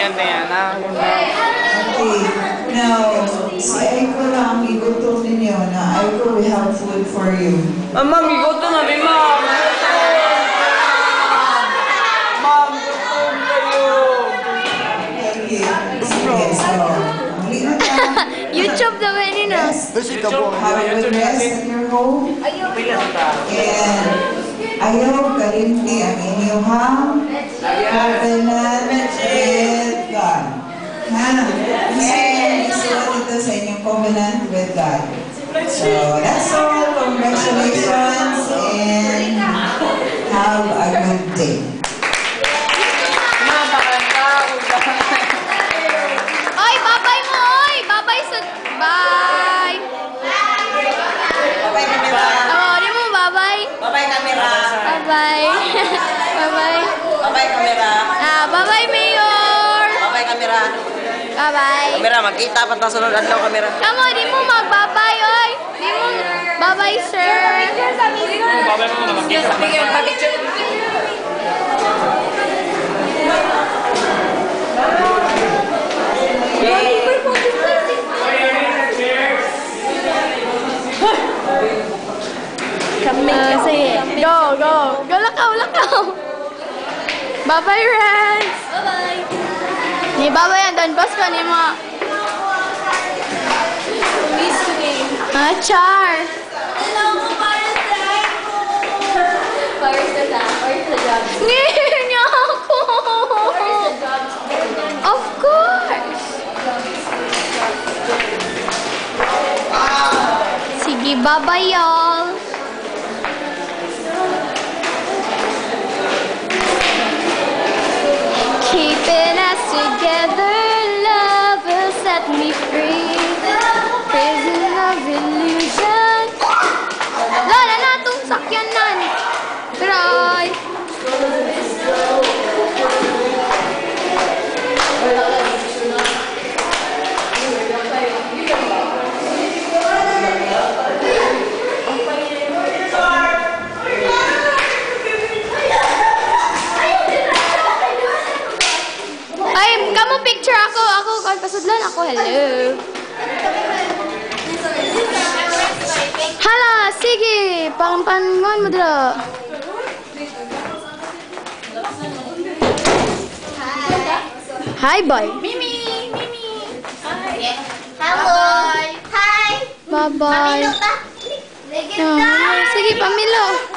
yan, Diana. Okay. Now, si Aiko lang, igutom ninyo na Aiko, we have food for you. Ma'am, igutom na rin, ma'am. Ma'am, gutom kayo. Okay. Sige, so, muli na ka. YouTube naman yun ah. Have a good rest at your home. And ayaw kalimti ang inyong covenant with God. Ha? Isulat ito sa inyong covenant with God. So, that's all. Congratulations and have a good day. Oy, babay mo, oy! Babay sa... Bye! Bye-bye, camera. Oh, di mo babay? Bye-bye, camera. Bye-bye. Bye-bye. Bye-bye, camera. Bye-bye, Mayor! Bye-bye, camera. Bye-bye. Camera, magkita pat na sunod adlaw, camera. Kamo, di mo magbabay, oy! Di mo... Bye-bye, sir! Babay mo na mag-picture. Sige. Go, go. Go, lakaw, lakaw. Bye-bye, Rans. Bye-bye. Ni bye-bye yan. Don Bosco, ni mo. Miss today. Char. Hello, Where's the job? Niya ako. Of course. Sige, bye-bye, y'all. Keeping us together, love will set me free. Prison of illusion. Lala na itong sakyanan. Try. Ay, kamu picture ako. Ako, pasudlan ako. Hello. Hala, sige. Pang-pangon mo dito. Hi, boy. Mimi. Hello. Hi. Bye-bye. Pamilo ta. Sige, Pamilo.